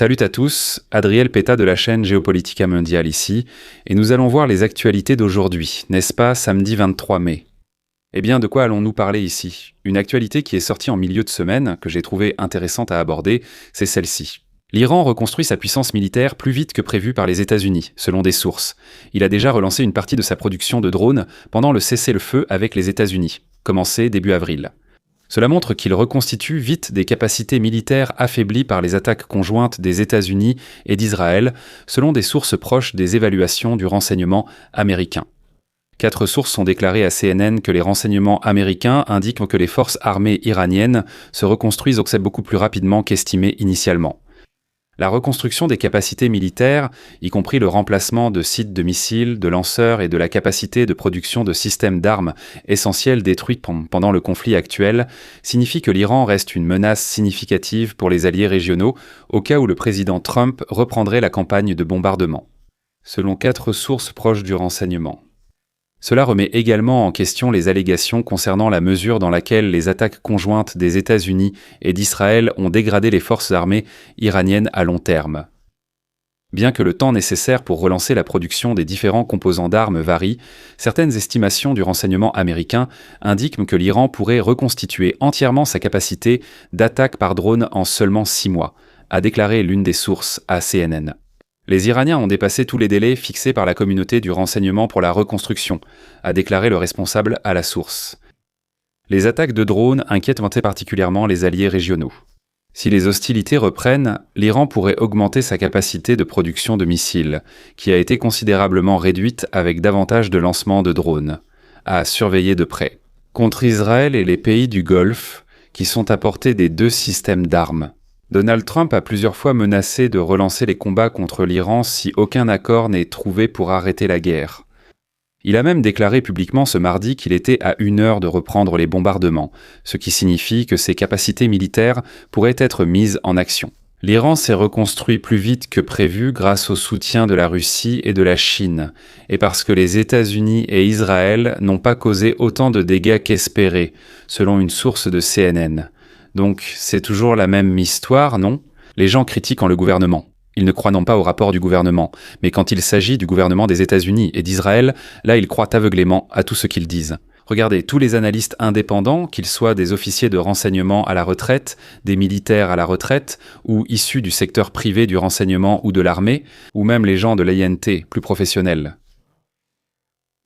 Salut à tous, Adriel Péta de la chaîne Géopolitica Mondiale ici, et nous allons voir les actualités d'aujourd'hui, n'est-ce pas, samedi 23 mai. Eh bien, de quoi allons-nous parler ici? Une actualité qui est sortie en milieu de semaine, que j'ai trouvée intéressante à aborder, c'est celle-ci. L'Iran reconstruit sa puissance militaire plus vite que prévu par les États-Unis, selon des sources. Il a déjà relancé une partie de sa production de drones pendant le cessez-le-feu avec les États-Unis, commencé début avril. Cela montre qu'il reconstitue vite des capacités militaires affaiblies par les attaques conjointes des États-Unis et d'Israël, selon des sources proches des évaluations du renseignement américain. 4 sources ont déclaré à CNN que les renseignements américains indiquent que les forces armées iraniennes se reconstruisent beaucoup plus rapidement qu'estimé initialement. La reconstruction des capacités militaires, y compris le remplacement de sites de missiles, de lanceurs et de la capacité de production de systèmes d'armes essentiels détruits pendant le conflit actuel, signifie que l'Iran reste une menace significative pour les alliés régionaux au cas où le président Trump reprendrait la campagne de bombardement. Selon 4 sources proches du renseignement. Cela remet également en question les allégations concernant la mesure dans laquelle les attaques conjointes des États-Unis et d'Israël ont dégradé les forces armées iraniennes à long terme. Bien que le temps nécessaire pour relancer la production des différents composants d'armes varie, certaines estimations du renseignement américain indiquent que l'Iran pourrait reconstituer entièrement sa capacité d'attaque par drone en seulement 6 mois, a déclaré l'une des sources à CNN. Les Iraniens ont dépassé tous les délais fixés par la communauté du renseignement pour la reconstruction, a déclaré le responsable à la source. Les attaques de drones inquiètent particulièrement les alliés régionaux. Si les hostilités reprennent, l'Iran pourrait augmenter sa capacité de production de missiles, qui a été considérablement réduite avec davantage de lancements de drones, à surveiller de près. Contre Israël et les pays du Golfe, qui sont à portée des 2 systèmes d'armes. Donald Trump a plusieurs fois menacé de relancer les combats contre l'Iran si aucun accord n'est trouvé pour arrêter la guerre. Il a même déclaré publiquement ce mardi qu'il était à 1 heure de reprendre les bombardements, ce qui signifie que ses capacités militaires pourraient être mises en action. L'Iran s'est reconstruit plus vite que prévu grâce au soutien de la Russie et de la Chine, et parce que les États-Unis et Israël n'ont pas causé autant de dégâts qu'espéré, selon une source de CNN. Donc, c'est toujours la même histoire, non? Les gens critiquent le gouvernement. Ils ne croient non pas au rapport du gouvernement, mais quand il s'agit du gouvernement des États-Unis et d'Israël, là ils croient aveuglément à tout ce qu'ils disent. Regardez, tous les analystes indépendants, qu'ils soient des officiers de renseignement à la retraite, des militaires à la retraite, ou issus du secteur privé du renseignement ou de l'armée, ou même les gens de l'INT, plus professionnels,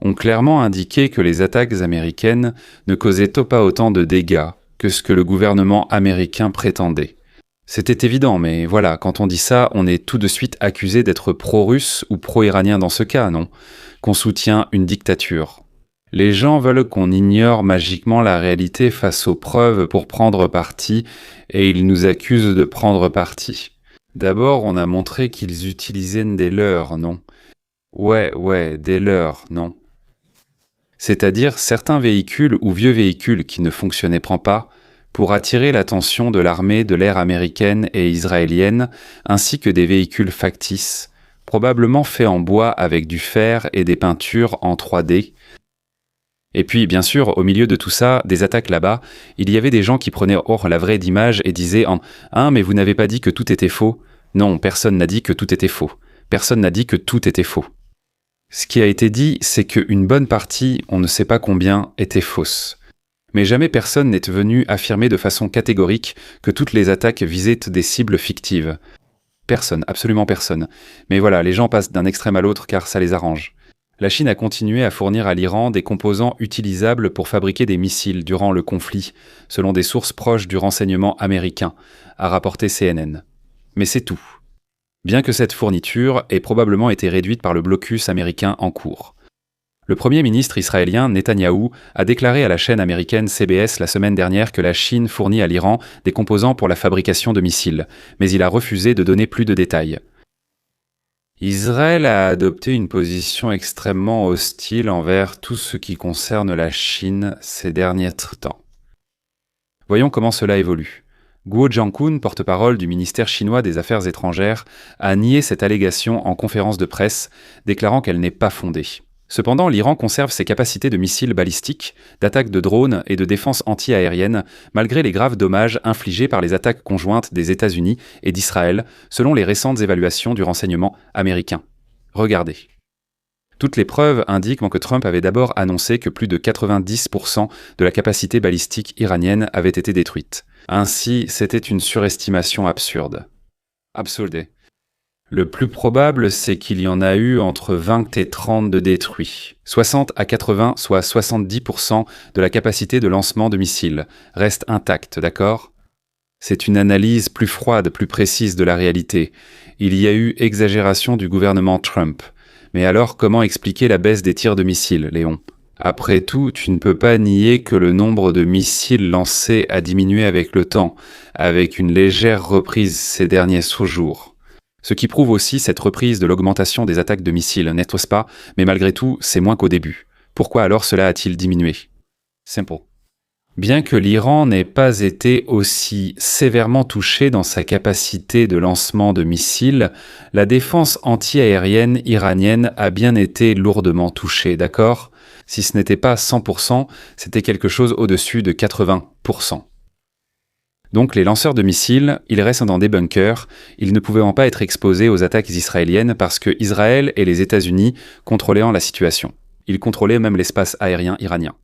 ont clairement indiqué que les attaques américaines ne causaient pas autant de dégâts que ce que le gouvernement américain prétendait. C'était évident, mais voilà, quand on dit ça, on est tout de suite accusé d'être pro-russe ou pro-iranien dans ce cas, non? Qu'on soutient une dictature. Les gens veulent qu'on ignore magiquement la réalité face aux preuves pour prendre parti, et ils nous accusent de prendre parti. D'abord, on a montré qu'ils utilisaient des leurs, non? Ouais, des leurs, non? C'est-à-dire certains véhicules ou vieux véhicules qui ne fonctionnaient pas, pour attirer l'attention de l'armée de l'air américaine et israélienne, ainsi que des véhicules factices, probablement faits en bois avec du fer et des peintures en 3D. Et puis, bien sûr, au milieu de tout ça, des attaques là-bas, il y avait des gens qui prenaient la vraie d'image et disaient « Ah, mais vous n'avez pas dit que tout était faux ?» Non, personne n'a dit que tout était faux. Personne n'a dit que tout était faux. Ce qui a été dit, c'est qu'une bonne partie, on ne sait pas combien, était fausse. Mais jamais personne n'est venu affirmer de façon catégorique que toutes les attaques visaient des cibles fictives. Personne, absolument personne. Mais voilà, les gens passent d'un extrême à l'autre car ça les arrange. La Chine a continué à fournir à l'Iran des composants utilisables pour fabriquer des missiles durant le conflit, selon des sources proches du renseignement américain, a rapporté CNN. Mais c'est tout. Bien que cette fourniture ait probablement été réduite par le blocus américain en cours. Le Premier ministre israélien Netanyahou a déclaré à la chaîne américaine CBS la semaine dernière que la Chine fournit à l'Iran des composants pour la fabrication de missiles, mais il a refusé de donner plus de détails. Israël a adopté une position extrêmement hostile envers tout ce qui concerne la Chine ces derniers temps. Voyons comment cela évolue. Guo Jiankun, porte-parole du ministère chinois des Affaires étrangères, a nié cette allégation en conférence de presse, déclarant qu'elle n'est pas fondée. Cependant, l'Iran conserve ses capacités de missiles balistiques, d'attaque de drones et de défense anti-aérienne, malgré les graves dommages infligés par les attaques conjointes des États-Unis et d'Israël, selon les récentes évaluations du renseignement américain. Regardez. Toutes les preuves indiquent que Trump avait d'abord annoncé que plus de 90% de la capacité balistique iranienne avait été détruite. Ainsi, c'était une surestimation absurde. Absurde. Le plus probable, c'est qu'il y en a eu entre 20 et 30 de détruits. 60 à 80, soit 70% de la capacité de lancement de missiles, reste intacte, d'accord ? C'est une analyse plus froide, plus précise de la réalité. Il y a eu exagération du gouvernement Trump. Mais alors, comment expliquer la baisse des tirs de missiles, Léon ? Après tout, tu ne peux pas nier que le nombre de missiles lancés a diminué avec le temps, avec une légère reprise ces derniers jours. Ce qui prouve aussi cette reprise de l'augmentation des attaques de missiles, n'est-ce pas ? Mais malgré tout, c'est moins qu'au début. Pourquoi alors cela a-t-il diminué ? Simple. Bien que l'Iran n'ait pas été aussi sévèrement touché dans sa capacité de lancement de missiles, la défense anti-aérienne iranienne a bien été lourdement touchée, d'accord ? Si ce n'était pas 100%, c'était quelque chose au-dessus de 80%. Donc les lanceurs de missiles, ils restent dans des bunkers, ils ne pouvaient pas être exposés aux attaques israéliennes parce que Israël et les États-Unis contrôlaient la situation. Ils contrôlaient même l'espace aérien iranien.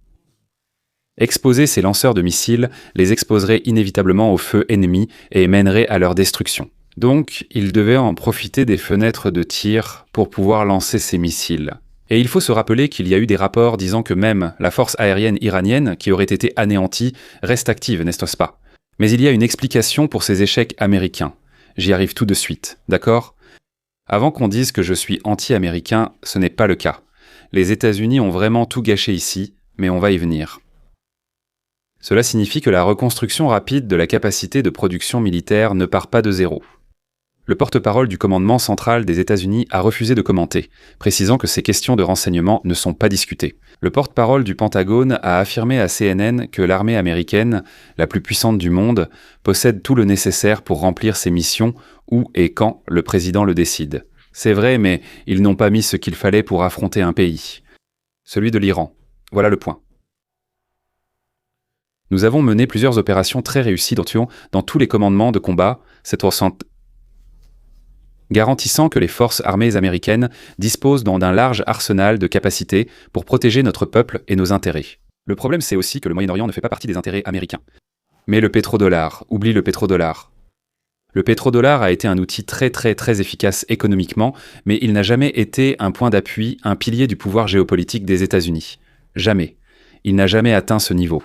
Exposer ces lanceurs de missiles les exposerait inévitablement au feu ennemi et mènerait à leur destruction. Donc, ils devaient en profiter des fenêtres de tir pour pouvoir lancer ces missiles. Et il faut se rappeler qu'il y a eu des rapports disant que même la force aérienne iranienne, qui aurait été anéantie, reste active, n'est-ce pas ? Mais il y a une explication pour ces échecs américains. J'y arrive tout de suite, d'accord ? Avant qu'on dise que je suis anti-américain, ce n'est pas le cas. Les États-Unis ont vraiment tout gâché ici, mais on va y venir. Cela signifie que la reconstruction rapide de la capacité de production militaire ne part pas de zéro. Le porte-parole du commandement central des États-Unis a refusé de commenter, précisant que ces questions de renseignement ne sont pas discutées. Le porte-parole du Pentagone a affirmé à CNN que l'armée américaine, la plus puissante du monde, possède tout le nécessaire pour remplir ses missions où et quand le président le décide. C'est vrai, mais ils n'ont pas mis ce qu'il fallait pour affronter un pays. Celui de l'Iran. Voilà le point. Nous avons mené plusieurs opérations très réussies dans tous les commandements de combat, garantissant que les forces armées américaines disposent d'un large arsenal de capacités pour protéger notre peuple et nos intérêts. Le problème, c'est aussi que le Moyen-Orient ne fait pas partie des intérêts américains. Mais le pétrodollar, oublie le pétrodollar. Le pétrodollar a été un outil très efficace économiquement, mais il n'a jamais été un point d'appui, un pilier du pouvoir géopolitique des États-Unis. Jamais. Il n'a jamais atteint ce niveau.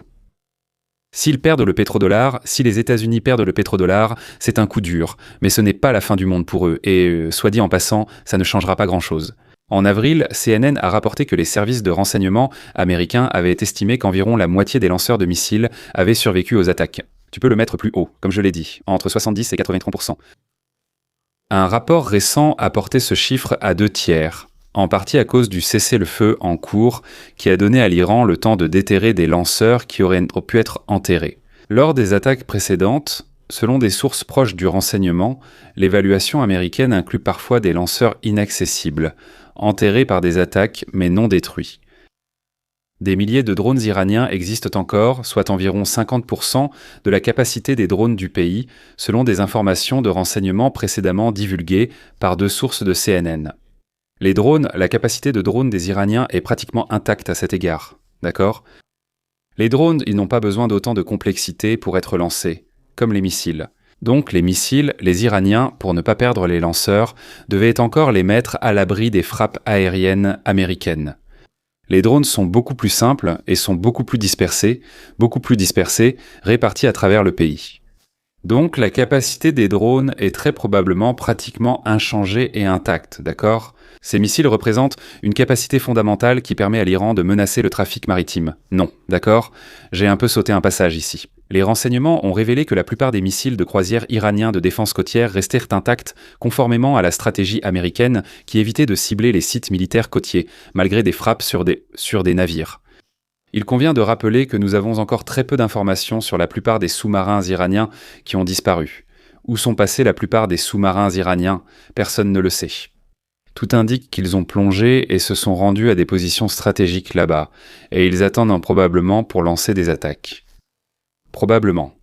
S'ils perdent le pétrodollar, si les États-Unis perdent le pétrodollar, c'est un coup dur, mais ce n'est pas la fin du monde pour eux, et, soit dit en passant, ça ne changera pas grand-chose. En avril, CNN a rapporté que les services de renseignement américains avaient estimé qu'environ la moitié des lanceurs de missiles avaient survécu aux attaques. Tu peux le mettre plus haut, comme je l'ai dit, entre 70 et 83%. Un rapport récent a porté ce chiffre à 2/3. En partie à cause du cessez-le-feu en cours qui a donné à l'Iran le temps de déterrer des lanceurs qui auraient pu être enterrés. Lors des attaques précédentes, selon des sources proches du renseignement, l'évaluation américaine inclut parfois des lanceurs inaccessibles, enterrés par des attaques mais non détruits. Des milliers de drones iraniens existent encore, soit environ 50% de la capacité des drones du pays, selon des informations de renseignement précédemment divulguées par 2 sources de CNN. Les drones, la capacité de drones des Iraniens est pratiquement intacte à cet égard, d'accord ? Les drones, ils n'ont pas besoin d'autant de complexité pour être lancés, comme les missiles. Donc les missiles, les Iraniens, pour ne pas perdre les lanceurs, devaient encore les mettre à l'abri des frappes aériennes américaines. Les drones sont beaucoup plus simples et sont beaucoup plus dispersés, répartis à travers le pays. Donc la capacité des drones est très probablement pratiquement inchangée et intacte, d'accord ? Ces missiles représentent une capacité fondamentale qui permet à l'Iran de menacer le trafic maritime. Non, d'accord ? J'ai un peu sauté un passage ici. Les renseignements ont révélé que la plupart des missiles de croisière iraniens de défense côtière restèrent intacts, conformément à la stratégie américaine qui évitait de cibler les sites militaires côtiers, malgré des frappes sur des navires. Il convient de rappeler que nous avons encore très peu d'informations sur la plupart des sous-marins iraniens qui ont disparu. Où sont passés la plupart des sous-marins iraniens ? Personne ne le sait. Tout indique qu'ils ont plongé et se sont rendus à des positions stratégiques là-bas, et ils attendent improbablement pour lancer des attaques. Probablement.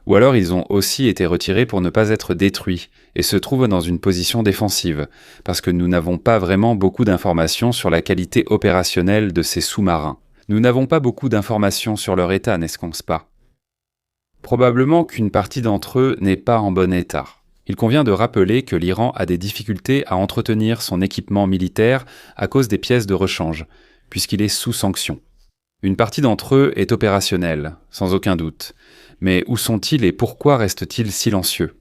Ou alors ils ont aussi été retirés pour ne pas être détruits, et se trouvent dans une position défensive, parce que nous n'avons pas vraiment beaucoup d'informations sur la qualité opérationnelle de ces sous-marins. Nous n'avons pas beaucoup d'informations sur leur état, n'est-ce pas? Probablement qu'une partie d'entre eux n'est pas en bon état. Il convient de rappeler que l'Iran a des difficultés à entretenir son équipement militaire à cause des pièces de rechange, puisqu'il est sous sanction. Une partie d'entre eux est opérationnelle, sans aucun doute. Mais où sont-ils et pourquoi restent-ils silencieux?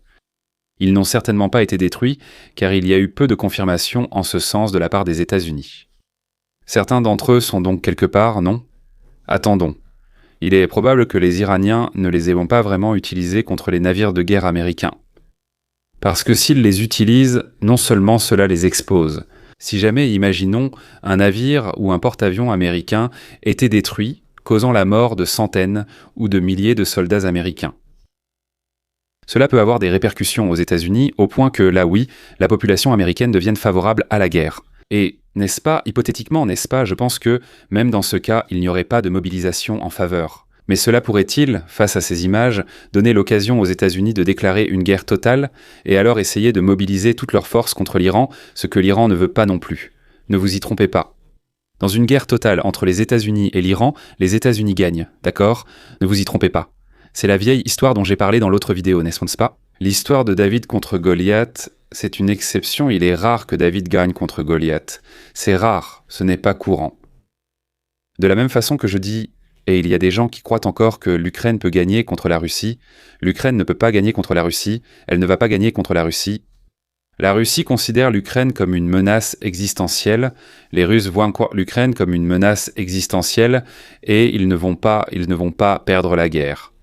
Ils n'ont certainement pas été détruits, car il y a eu peu de confirmations en ce sens de la part des États-Unis. Certains d'entre eux sont donc quelque part, non? Attendons. Il est probable que les Iraniens ne les aient pas vraiment utilisés contre les navires de guerre américains. Parce que s'ils les utilisent, non seulement cela les expose. Si jamais, imaginons, un navire ou un porte-avions américain était détruit, causant la mort de centaines ou de milliers de soldats américains. Cela peut avoir des répercussions aux États-Unis au point que, là oui, la population américaine devienne favorable à la guerre. Et, n'est-ce pas, hypothétiquement, n'est-ce pas, je pense que, même dans ce cas, il n'y aurait pas de mobilisation en faveur. Mais cela pourrait-il, face à ces images, donner l'occasion aux États-Unis de déclarer une guerre totale, et alors essayer de mobiliser toutes leurs forces contre l'Iran, ce que l'Iran ne veut pas non plus. Ne vous y trompez pas. Dans une guerre totale entre les États-Unis et l'Iran, les États-Unis gagnent, d'accord? Ne vous y trompez pas. C'est la vieille histoire dont j'ai parlé dans l'autre vidéo, n'est-ce pas? L'histoire de David contre Goliath, c'est une exception, il est rare que David gagne contre Goliath. C'est rare, ce n'est pas courant. De la même façon que je dis, et il y a des gens qui croient encore que l'Ukraine peut gagner contre la Russie, l'Ukraine ne peut pas gagner contre la Russie, elle ne va pas gagner contre la Russie. La Russie considère l'Ukraine comme une menace existentielle, les Russes voient l'Ukraine comme une menace existentielle, et ils ne vont pas perdre la guerre.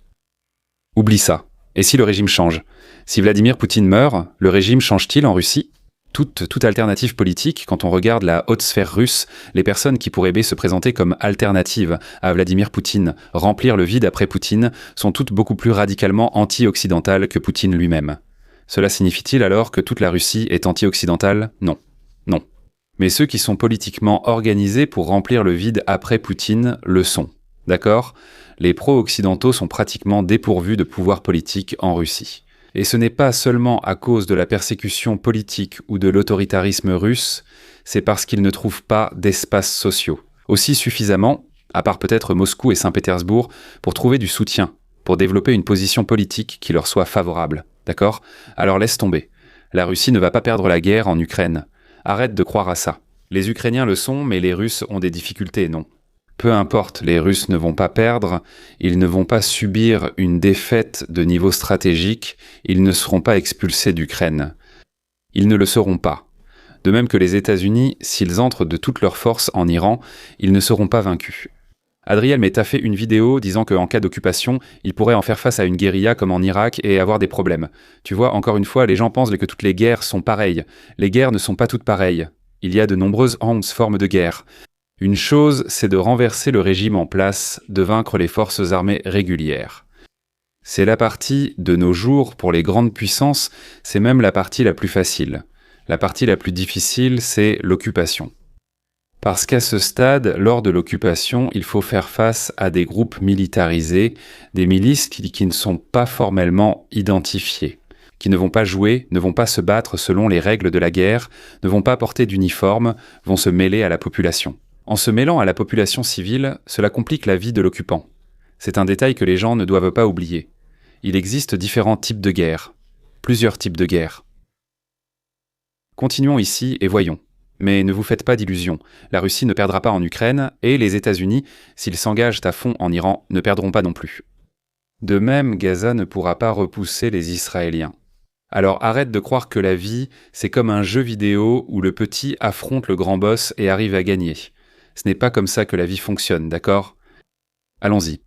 Oublie ça. Et si le régime change? Si Vladimir Poutine meurt, le régime change-t-il en Russie? Toute alternative politique, quand on regarde la haute sphère russe, les personnes qui pourraient se présenter comme alternatives à Vladimir Poutine, remplir le vide après Poutine, sont toutes beaucoup plus radicalement anti-occidentales que Poutine lui-même. Cela signifie-t-il alors que toute la Russie est anti-occidentale? Non. Non. Mais ceux qui sont politiquement organisés pour remplir le vide après Poutine le sont. D'accord? Les pro-occidentaux sont pratiquement dépourvus de pouvoir politique en Russie. Et ce n'est pas seulement à cause de la persécution politique ou de l'autoritarisme russe, c'est parce qu'ils ne trouvent pas d'espaces sociaux. Aussi suffisamment, à part peut-être Moscou et Saint-Pétersbourg, pour trouver du soutien, pour développer une position politique qui leur soit favorable. D'accord? Alors laisse tomber. La Russie ne va pas perdre la guerre en Ukraine. Arrête de croire à ça. Les Ukrainiens le sont, mais les Russes ont des difficultés, non? Peu importe, les Russes ne vont pas perdre, ils ne vont pas subir une défaite de niveau stratégique, ils ne seront pas expulsés d'Ukraine. Ils ne le seront pas. De même que les États-Unis, s'ils entrent de toute leur force en Iran, ils ne seront pas vaincus. Adriel Meta fait une vidéo disant qu'en cas d'occupation, il pourrait en faire face à une guérilla comme en Irak et avoir des problèmes. Tu vois, encore une fois, les gens pensent que toutes les guerres sont pareilles. Les guerres ne sont pas toutes pareilles. Il y a de nombreuses formes de guerre. Une chose, c'est de renverser le régime en place, de vaincre les forces armées régulières. C'est la partie, de nos jours, pour les grandes puissances, c'est même la partie la plus facile. La partie la plus difficile, c'est l'occupation. Parce qu'à ce stade, lors de l'occupation, il faut faire face à des groupes militarisés, des milices qui ne sont pas formellement identifiées, qui ne vont pas jouer, ne vont pas se battre selon les règles de la guerre, ne vont pas porter d'uniforme, vont se mêler à la population. En se mêlant à la population civile, cela complique la vie de l'occupant. C'est un détail que les gens ne doivent pas oublier. Il existe différents types de guerres, plusieurs types de guerres. Continuons ici et voyons. Mais ne vous faites pas d'illusions, la Russie ne perdra pas en Ukraine, et les États-Unis, s'ils s'engagent à fond en Iran, ne perdront pas non plus. De même, Gaza ne pourra pas repousser les Israéliens. Alors arrête de croire que la vie, c'est comme un jeu vidéo où le petit affronte le grand boss et arrive à gagner. Ce n'est pas comme ça que la vie fonctionne, d'accord? Allons-y.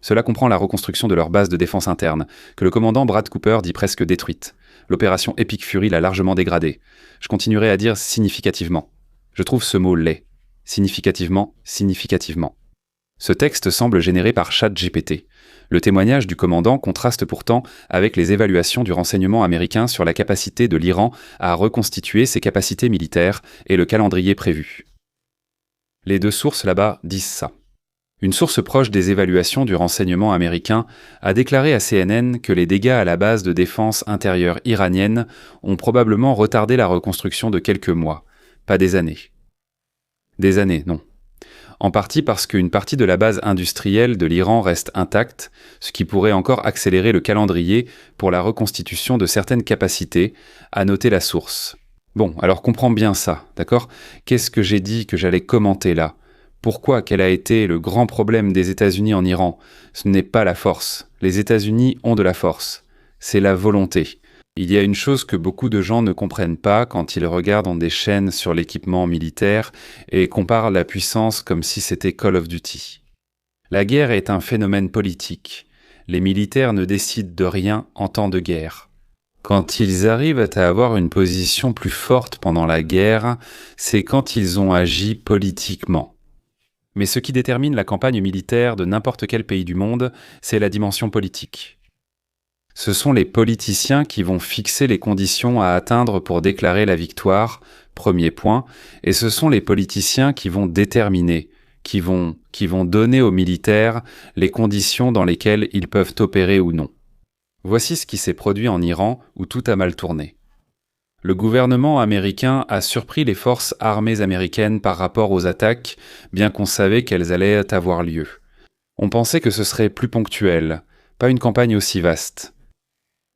Cela comprend la reconstruction de leur base de défense interne, que le commandant Brad Cooper dit presque détruite. L'opération Epic Fury l'a largement dégradée. Je continuerai à dire significativement. Je trouve ce mot laid. Significativement, significativement. Ce texte semble généré par ChatGPT. Le témoignage du commandant contraste pourtant avec les évaluations du renseignement américain sur la capacité de l'Iran à reconstituer ses capacités militaires et le calendrier prévu. Les deux sources là-bas disent ça. Une source proche des évaluations du renseignement américain a déclaré à CNN que les dégâts à la base de défense intérieure iranienne ont probablement retardé la reconstruction de quelques mois, pas des années. Des années, non. En partie parce qu'une partie de la base industrielle de l'Iran reste intacte, ce qui pourrait encore accélérer le calendrier pour la reconstitution de certaines capacités, à noter la source. Bon, alors comprends bien ça, d'accord ? Qu'est-ce que j'ai dit que j'allais commenter là ? Pourquoi quel a été le grand problème des États-Unis en Iran ? Ce n'est pas la force. Les États-Unis ont de la force. C'est la volonté. Il y a une chose que beaucoup de gens ne comprennent pas quand ils regardent des chaînes sur l'équipement militaire et comparent la puissance comme si c'était Call of Duty. La guerre est un phénomène politique. Les militaires ne décident de rien en temps de guerre. Quand ils arrivent à avoir une position plus forte pendant la guerre, c'est quand ils ont agi politiquement. Mais ce qui détermine la campagne militaire de n'importe quel pays du monde, c'est la dimension politique. Ce sont les politiciens qui vont fixer les conditions à atteindre pour déclarer la victoire, premier point, et ce sont les politiciens qui vont déterminer, qui vont donner aux militaires les conditions dans lesquelles ils peuvent opérer ou non. Voici ce qui s'est produit en Iran où tout a mal tourné. Le gouvernement américain a surpris les forces armées américaines par rapport aux attaques, bien qu'on savait qu'elles allaient avoir lieu. On pensait que ce serait plus ponctuel, pas une campagne aussi vaste.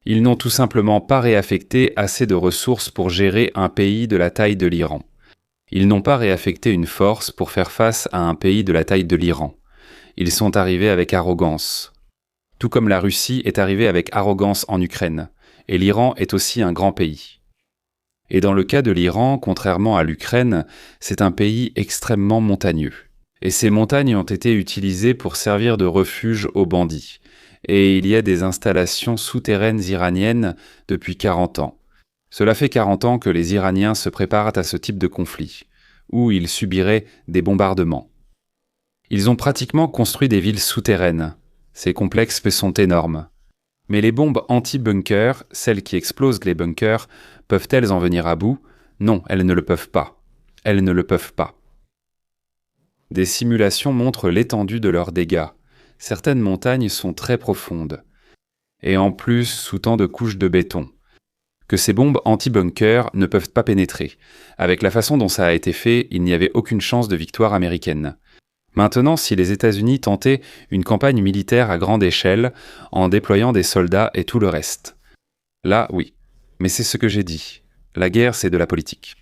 Ils n'ont tout simplement pas réaffecté assez de ressources pour gérer un pays de la taille de l'Iran. Ils n'ont pas réaffecté une force pour faire face à un pays de la taille de l'Iran. Ils sont arrivés avec arrogance. Tout comme la Russie est arrivée avec arrogance en Ukraine, et l'Iran est aussi un grand pays. Et dans le cas de l'Iran, contrairement à l'Ukraine, c'est un pays extrêmement montagneux. Et ces montagnes ont été utilisées pour servir de refuge aux bandits. Et il y a des installations souterraines iraniennes depuis 40 ans. Cela fait 40 ans que les Iraniens se préparent à ce type de conflit, où ils subiraient des bombardements. Ils ont pratiquement construit des villes souterraines. Ces complexes sont énormes. Mais les bombes anti-bunker, celles qui explosent les bunkers, peuvent-elles en venir à bout ? Non, elles ne le peuvent pas. Elles ne le peuvent pas. Des simulations montrent l'étendue de leurs dégâts. Certaines montagnes sont très profondes. Et en plus, sous tant de couches de béton. Que ces bombes anti-bunker ne peuvent pas pénétrer. Avec la façon dont ça a été fait, il n'y avait aucune chance de victoire américaine. Maintenant, si les États-Unis tentaient une campagne militaire à grande échelle, en déployant des soldats et tout le reste. Là, oui. Mais c'est ce que j'ai dit. La guerre, c'est de la politique.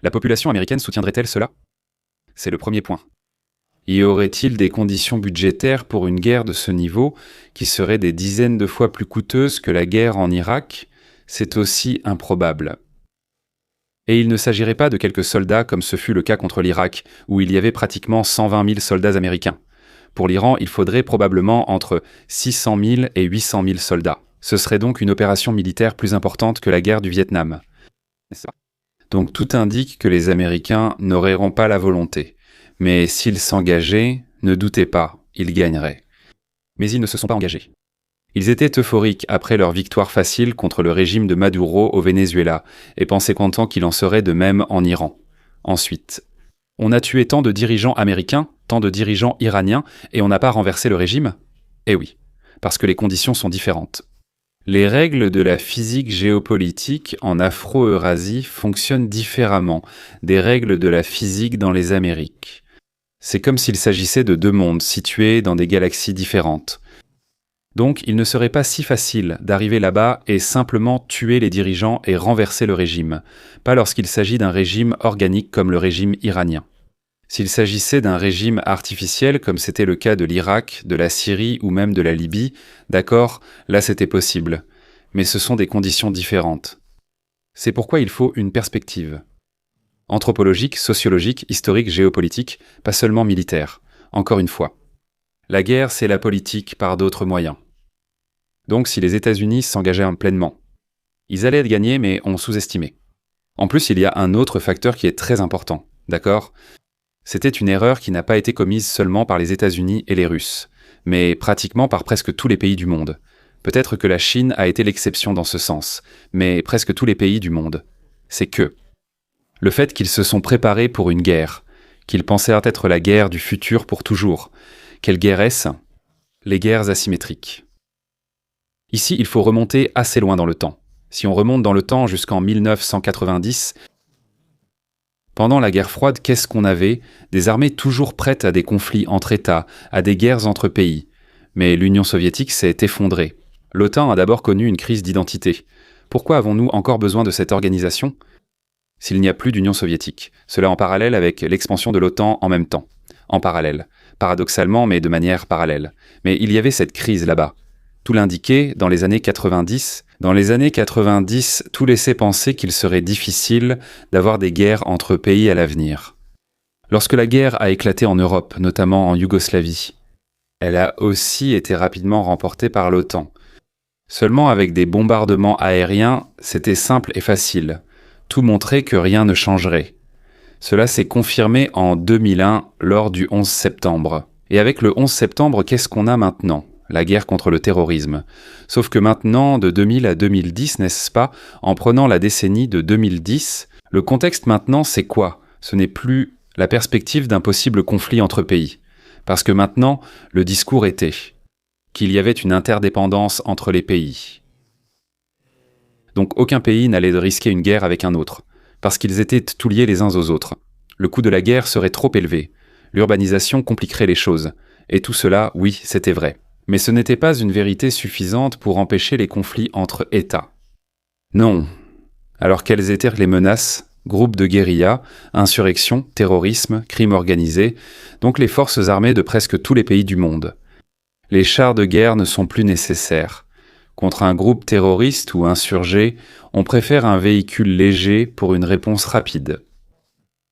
La population américaine soutiendrait-elle cela ? C'est le premier point. Y aurait-il des conditions budgétaires pour une guerre de ce niveau, qui seraient des dizaines de fois plus coûteuses que la guerre en Irak ? C'est aussi improbable. Et il ne s'agirait pas de quelques soldats comme ce fut le cas contre l'Irak, où il y avait pratiquement 120 000 soldats américains. Pour l'Iran, il faudrait probablement entre 600 000 et 800 000 soldats. Ce serait donc une opération militaire plus importante que la guerre du Vietnam. Donc tout indique que les Américains n'auront pas la volonté. Mais s'ils s'engageaient, ne doutez pas, ils gagneraient. Mais ils ne se sont pas engagés. Ils étaient euphoriques après leur victoire facile contre le régime de Maduro au Venezuela et pensaient content qu'il en serait de même en Iran. Ensuite, on a tué tant de dirigeants américains, tant de dirigeants iraniens et on n'a pas renversé le régime ? Eh oui, parce que les conditions sont différentes. Les règles de la physique géopolitique en Afro-Eurasie fonctionnent différemment des règles de la physique dans les Amériques. C'est comme s'il s'agissait de deux mondes situés dans des galaxies différentes. Donc, il ne serait pas si facile d'arriver là-bas et simplement tuer les dirigeants et renverser le régime, pas lorsqu'il s'agit d'un régime organique comme le régime iranien. S'il s'agissait d'un régime artificiel comme c'était le cas de l'Irak, de la Syrie ou même de la Libye, d'accord, là c'était possible. Mais ce sont des conditions différentes. C'est pourquoi il faut une perspective. Anthropologique, sociologique, historique, géopolitique, pas seulement militaire. Encore une fois. La guerre, c'est la politique par d'autres moyens. Donc si les États-Unis s'engageaient pleinement, ils allaient gagner mais on sous-estimait. En plus, il y a un autre facteur qui est très important, d'accord ? C'était une erreur qui n'a pas été commise seulement par les États-Unis et les Russes, mais pratiquement par presque tous les pays du monde. Peut-être que la Chine a été l'exception dans ce sens, mais presque tous les pays du monde. C'est que le fait qu'ils se sont préparés pour une guerre, qu'ils pensèrent être la guerre du futur pour toujours. Quelle guerre est-ce ? Les guerres asymétriques. Ici, il faut remonter assez loin dans le temps. Si on remonte dans le temps jusqu'en 1990, pendant la guerre froide, qu'est-ce qu'on avait ? Des armées toujours prêtes à des conflits entre États, à des guerres entre pays. Mais l'Union soviétique s'est effondrée. L'OTAN a d'abord connu une crise d'identité. Pourquoi avons-nous encore besoin de cette organisation ? S'il n'y a plus d'Union soviétique. Cela en parallèle avec l'expansion de l'OTAN en même temps. En parallèle. Paradoxalement, mais de manière parallèle. Mais il y avait cette crise là-bas. Tout l'indiquait, dans les années 90. Dans les années 90, tout laissait penser qu'il serait difficile d'avoir des guerres entre pays à l'avenir. Lorsque la guerre a éclaté en Europe, notamment en Yougoslavie, elle a aussi été rapidement remportée par l'OTAN. Seulement avec des bombardements aériens, c'était simple et facile. Tout montrait que rien ne changerait. Cela s'est confirmé en 2001 lors du 11 septembre. Et avec le 11 septembre, qu'est-ce qu'on a maintenant ? La guerre contre le terrorisme. Sauf que maintenant, de 2000 à 2010, n'est-ce pas, en prenant la décennie de 2010, le contexte maintenant, c'est quoi ? Ce n'est plus la perspective d'un possible conflit entre pays. Parce que maintenant, le discours était qu'il y avait une interdépendance entre les pays. Donc aucun pays n'allait risquer une guerre avec un autre, parce qu'ils étaient tout liés les uns aux autres. Le coût de la guerre serait trop élevé. L'urbanisation compliquerait les choses. Et tout cela, oui, c'était vrai. Mais ce n'était pas une vérité suffisante pour empêcher les conflits entre États. Non. Alors quelles étaient les menaces ? Groupes de guérilla, insurrection, terrorisme, crime organisé, donc les forces armées de presque tous les pays du monde. Les chars de guerre ne sont plus nécessaires. Contre un groupe terroriste ou insurgé, on préfère un véhicule léger pour une réponse rapide.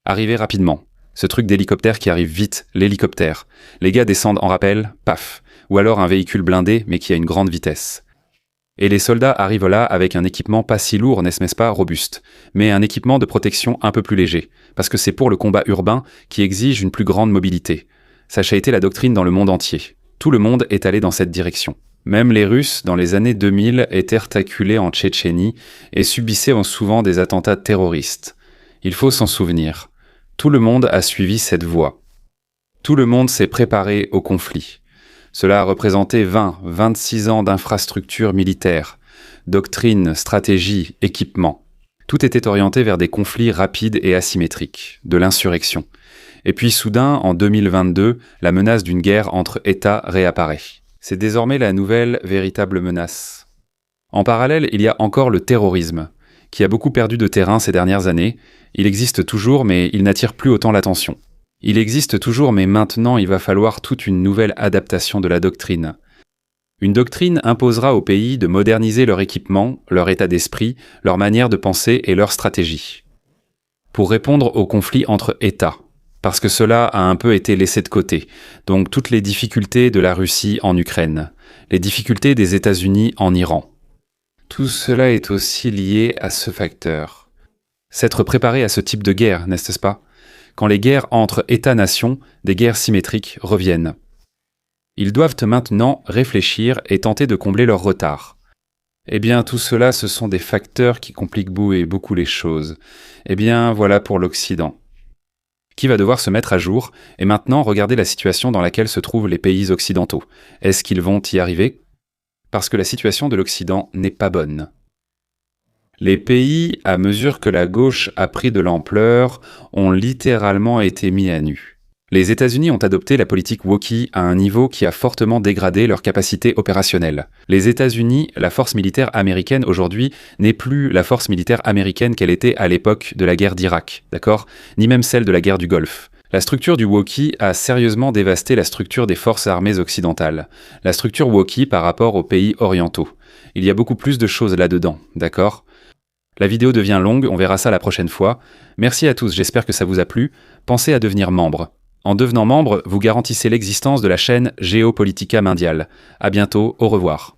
Arriver rapidement. Ce truc d'hélicoptère qui arrive vite, l'hélicoptère. Les gars descendent en rappel, paf. Ou alors un véhicule blindé, mais qui a une grande vitesse. Et les soldats arrivent là avec un équipement pas si lourd, n'est-ce pas, robuste, mais un équipement de protection un peu plus léger, parce que c'est pour le combat urbain qui exige une plus grande mobilité. Ça a été la doctrine dans le monde entier. Tout le monde est allé dans cette direction. Même les Russes, dans les années 2000, étaient acculés en Tchétchénie et subissaient souvent des attentats terroristes. Il faut s'en souvenir. Tout le monde a suivi cette voie. Tout le monde s'est préparé au conflit. Cela a représenté 26 ans d'infrastructures militaires, doctrine, stratégie, équipement. Tout était orienté vers des conflits rapides et asymétriques, de l'insurrection. Et puis soudain, en 2022, la menace d'une guerre entre États réapparaît. C'est désormais la nouvelle véritable menace. En parallèle, il y a encore le terrorisme, qui a beaucoup perdu de terrain ces dernières années. Il existe toujours, mais il n'attire plus autant l'attention. Il existe toujours, mais maintenant il va falloir toute une nouvelle adaptation de la doctrine. Une doctrine imposera aux pays de moderniser leur équipement, leur état d'esprit, leur manière de penser et leur stratégie. Pour répondre aux conflits entre États, parce que cela a un peu été laissé de côté. Donc toutes les difficultés de la Russie en Ukraine, les difficultés des États-Unis en Iran. Tout cela est aussi lié à ce facteur. S'être préparé à ce type de guerre, n'est-ce pas ? Quand les guerres entre États-nations, des guerres symétriques, reviennent. Ils doivent maintenant réfléchir et tenter de combler leur retard. Eh bien, tout cela, ce sont des facteurs qui compliquent beaucoup les choses. Eh bien, voilà pour l'Occident. Qui va devoir se mettre à jour et maintenant regarder la situation dans laquelle se trouvent les pays occidentaux. Est-ce qu'ils vont y arriver ? Parce que la situation de l'Occident n'est pas bonne. Les pays, à mesure que la gauche a pris de l'ampleur, ont littéralement été mis à nu. Les États-Unis ont adopté la politique wokkie à un niveau qui a fortement dégradé leur capacité opérationnelle. Les États-Unis, la force militaire américaine aujourd'hui, n'est plus la force militaire américaine qu'elle était à l'époque de la guerre d'Irak, d'accord ? Ni même celle de la guerre du Golfe. La structure du wokkie a sérieusement dévasté la structure des forces armées occidentales. La structure wokkie par rapport aux pays orientaux. Il y a beaucoup plus de choses là-dedans, d'accord ? La vidéo devient longue, on verra ça la prochaine fois. Merci à tous, j'espère que ça vous a plu. Pensez à devenir membre. En devenant membre, vous garantissez l'existence de la chaîne Géopolitica Mondiale. À bientôt, au revoir.